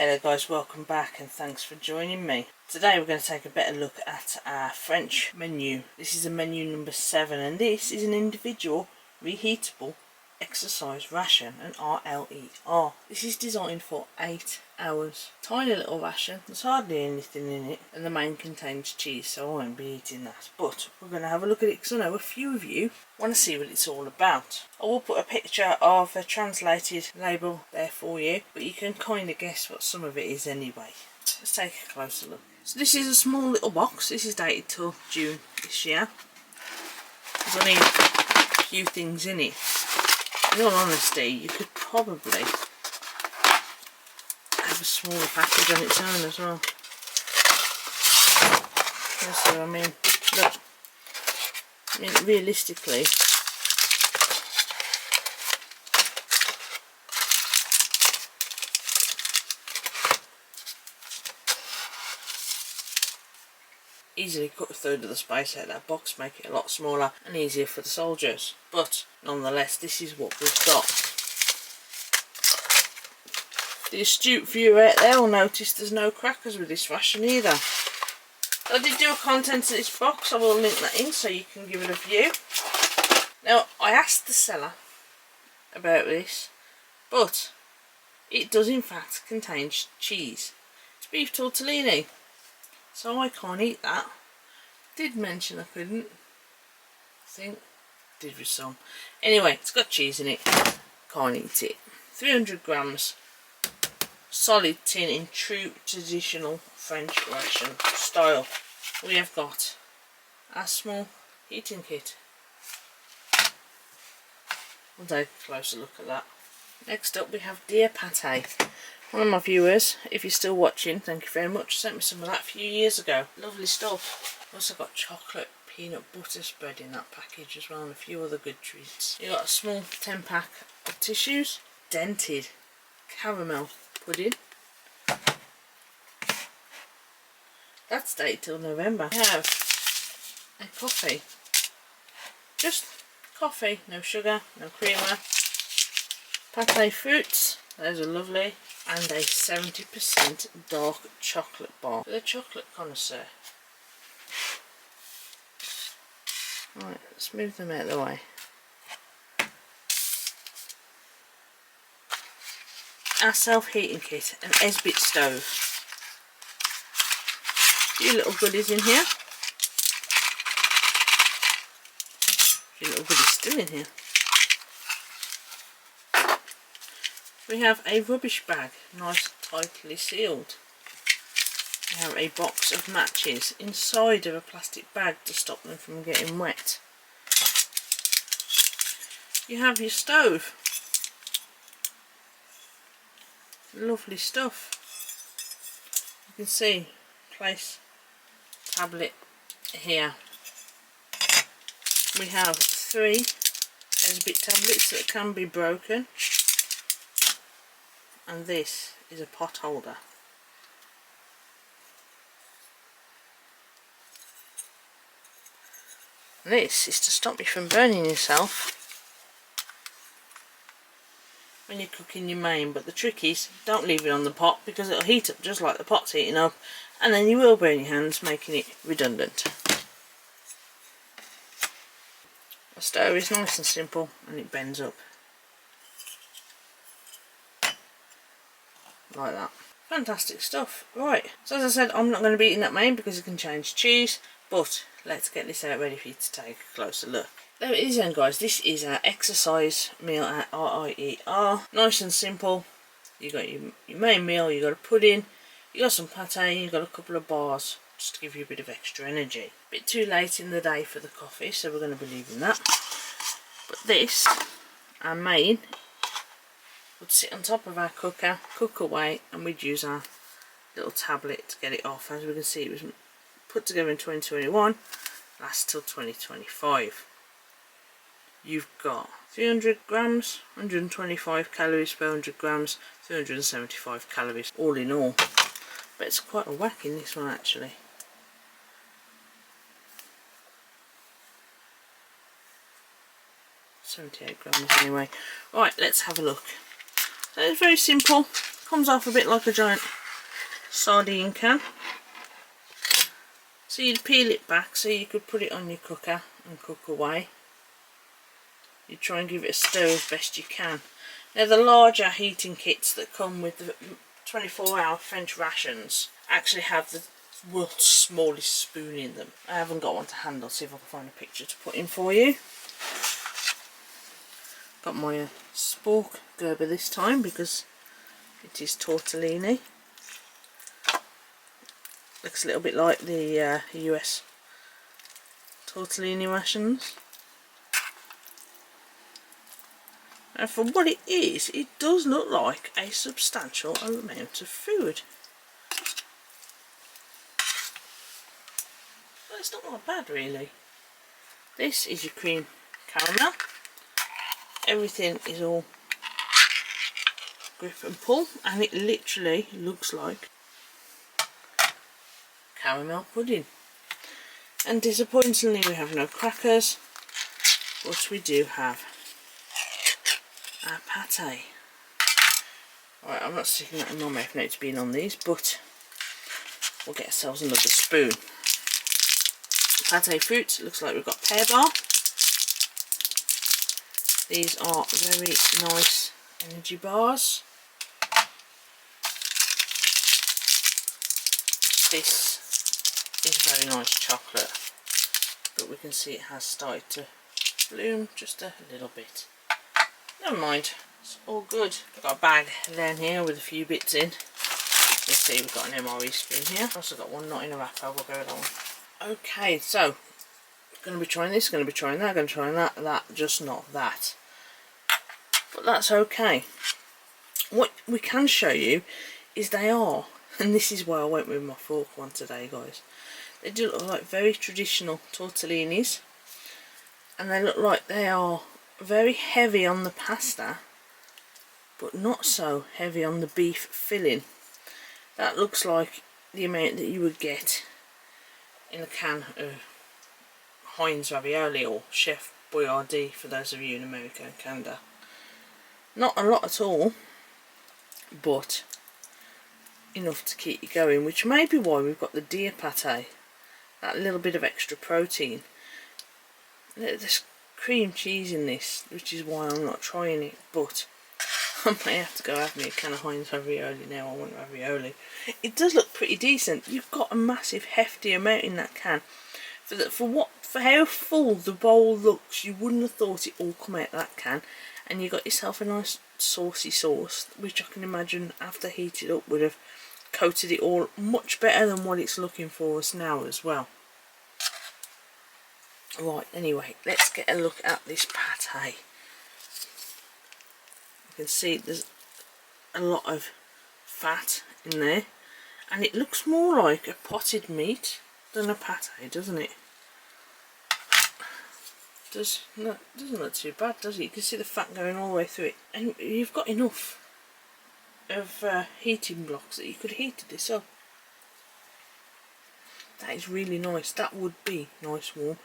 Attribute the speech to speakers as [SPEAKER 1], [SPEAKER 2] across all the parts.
[SPEAKER 1] Hello guys, welcome back and thanks for joining me. Today we're going to take a better look at our French menu. This is a menu number 7 and this is an individual reheatable exercise ration, an R.LE.R. This is designed for 8 hours. Tiny little ration, there's hardly anything in it, and the main contains cheese, so I won't be eating that. But we're going to have a look at it because I know a few of you want to see what it's all about. I will put a picture of a translated label there for you, but you can kind of guess what some of it is anyway. Let's take a closer look. So this is a small little box. This is dated till June this year. There's only a few things in it. In all honesty, you could probably have a smaller package on its own as well. So I mean, look. I mean, realistically, easily cut a third of the space out of that box, make it a lot smaller and easier for the soldiers. But nonetheless, this is what we've got. The astute viewer out there will notice there's no crackers with this ration either. I did do a contents of this box. I will link that in so you can give it a view. Now, I asked the seller about this, but it does in fact contain cheese. It's beef tortellini, so I can't eat that. Did mention I couldn't. I think did with some. Anyway, it's got cheese in it. Can't eat it. 300 grams. Solid tin in true traditional French ration style. We have got a small heating kit. We'll take a closer look at that. Next up we have Dear Pate. One of my viewers, if you're still watching, thank you very much, sent me some of that a few years ago. Lovely stuff. Also got chocolate peanut butter spread in that package as well, and a few other good treats. You got a small 10-pack of tissues, dented caramel pudding. That's dated till November. We have a coffee. Just coffee, no sugar, no creamer. Pate fruits, those are lovely. And a 70% dark chocolate bar for the chocolate connoisseur. Right, let's move them out of the way. Our self-heating kit, an Esbit stove. A few little goodies in here. A few little goodies still in here. We have a rubbish bag, nice tightly sealed. We have a box of matches inside of a plastic bag to stop them from getting wet. You have your stove. Lovely stuff. You can see, place tablet here. We have 3 Esbit tablets that can be broken. And this is a pot holder. And this is to stop you from burning yourself when you're cooking your main, but the trick is don't leave it on the pot because it'll heat up just like the pot's heating up, and then you will burn your hands, making it redundant. The stove is nice and simple and it bends up like that. Fantastic stuff. Right, so as I said, I'm not going to be eating that main because it can change cheese, but let's get this out ready for you to take a closer look. There it is then guys, this is our exercise meal at R.LE.R. Nice and simple. You got your main meal, you got a pudding, you got some pate, you got a couple of bars just to give you a bit of extra energy. A bit too late in the day for the coffee, so we're going to be leaving that. But this, our main, would sit on top of our cooker, cook away, and we'd use our little tablet to get it off. As we can see, it was put together in 2021, lasts till 2025. You've got 300 grams, 125 calories per 100 grams, 375 calories all in all. But it's quite a whack in this one actually. $78 grams anyway. Right, let's have a look. So it's very simple. Comes off a bit like a giant sardine can. So you'd peel it back so you could put it on your cooker and cook away. You try and give it a stir as best you can. Now the larger heating kits that come with the 24-hour French rations actually have the world's smallest spoon in them. I haven't got one to hand. I'll see if I can find a picture to put in for you. Got my spork Gerber this time because it is tortellini. Looks a little bit like the US tortellini rations. And for what it is, it does look like a substantial amount of food. But it's not that bad really. This is your cream caramel. Everything is all grip and pull, and it literally looks like caramel pudding. And disappointingly we have no crackers, but we do have our pate. Right, I'm not sticking that in my mouth now, it's been on these, but we'll get ourselves another spoon. Pate fruits, looks like we've got pear bar. These are very nice energy bars. This is very nice chocolate, but we can see it has started to bloom just a little bit. Never mind, it's all good. I've got a bag down here with a few bits in. You can see we've got an MRE spoon here. I've also got one not in a wrapper, we'll go with that one. Okay, so going to be trying this, going to be trying that, going to try that, just not that. But that's okay. What we can show you is they are, and this is why I went with my fork one today, guys. They do look like very traditional tortellinis, and they look like they are very heavy on the pasta, but not so heavy on the beef filling. That looks like the amount that you would get in a can of Heinz ravioli or Chef Boyardee for those of you in America and Canada. Not a lot at all, but enough to keep you going, which may be why we've got the deer pate. That little bit of extra protein. There's cream cheese in this, which is why I'm not trying it, but I may have to go have me a can of Heinz ravioli now. I want ravioli. It does look pretty decent. You've got a massive hefty amount in that can. For how full the bowl looks, you wouldn't have thought it all come out of that can. And you got yourself a nice saucy sauce, which I can imagine after heated up would have coated it all much better than what it's looking for us now as well. Right, anyway, let's get a look at this pate. You can see there's a lot of fat in there, and it looks more like a potted meat than a pate, doesn't it? Doesn't look too bad, does it? You can see the fat going all the way through it, and you've got enough of heating blocks that you could heat this up. That is really nice. That would be nice warm.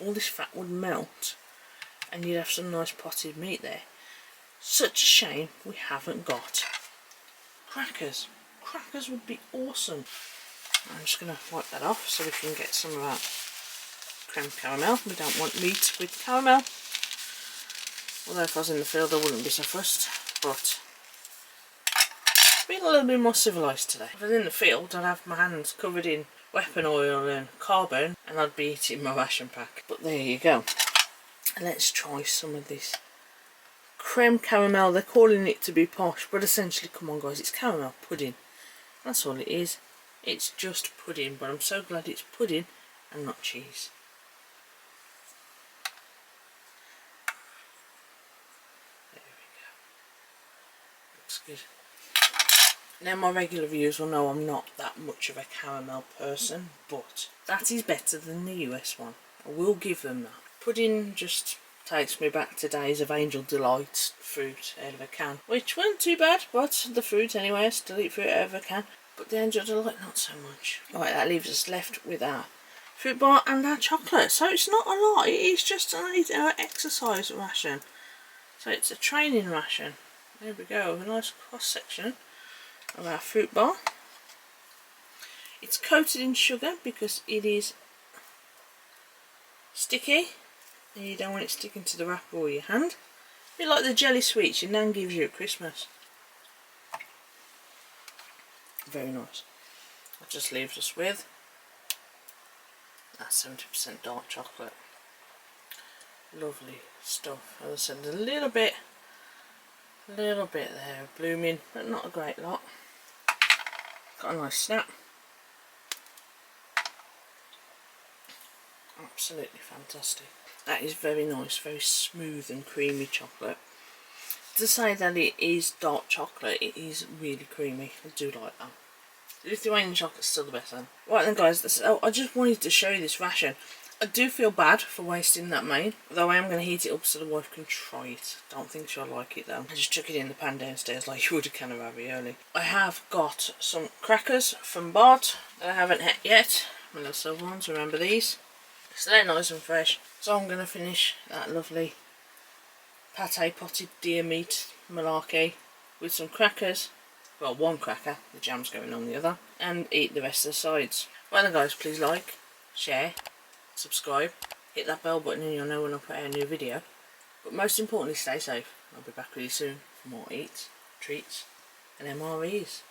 [SPEAKER 1] All this fat would melt, and you'd have some nice potted meat there. Such a shame we haven't got crackers. Crackers would be awesome. I'm just going to wipe that off so we can get some of that creme caramel. We don't want meat with caramel. Although if I was in the field I wouldn't be so fussed, but being a little bit more civilised today. If I was in the field I'd have my hands covered in weapon oil and carbone and I'd be eating my ration pack. But there you go. Let's try some of this creme caramel. They're calling it to be posh, but essentially, come on guys, it's caramel pudding. That's all it is. It's just pudding, but I'm so glad it's pudding and not cheese. There we go. Looks good. Now my regular viewers will know I'm not that much of a caramel person, but that is better than the US one. I will give them that. Pudding just takes me back to days of Angel Delight fruit out of a can, which weren't too bad, but the fruit anyway, I still eat fruit out of a can, but the Angel Delight not so much. Right, that leaves us left with our fruit bar and our chocolate, so it's not a lot, it is just an 8-hour exercise ration, so it's a training ration. There we go, a nice cross section of our fruit bar. It's coated in sugar because it is sticky and you don't want it sticking to the wrapper or your hand. A bit like the jelly sweets your nan gives you at Christmas. Very nice. That just leaves us with that 70% dark chocolate. Lovely stuff. As I said, a little bit there of blooming, but not a great lot. Got a nice snap. Absolutely fantastic. That is very nice, very smooth and creamy chocolate. To say that it is dark chocolate, it is really creamy. I do like that. The Lithuanian chocolate's still the best then. Right then guys, I just wanted to show you this ration. I do feel bad for wasting that main, though I am going to heat it up so the wife can try it. Don't think she'll like it though. I just chuck it in the pan downstairs like you would a can of ravioli. I have got some crackers from Bart that I haven't had yet. My little silver ones, remember these? So they're nice and fresh. So I'm going to finish that lovely pate potted deer meat malarkey with some crackers. Well, one cracker, the jam's going on the other, and eat the rest of the sides. Right then guys, please like, share, subscribe, hit that bell button and you'll know when I put out a new video. But most importantly, stay safe. I'll be back really soon for more eats, treats and MREs.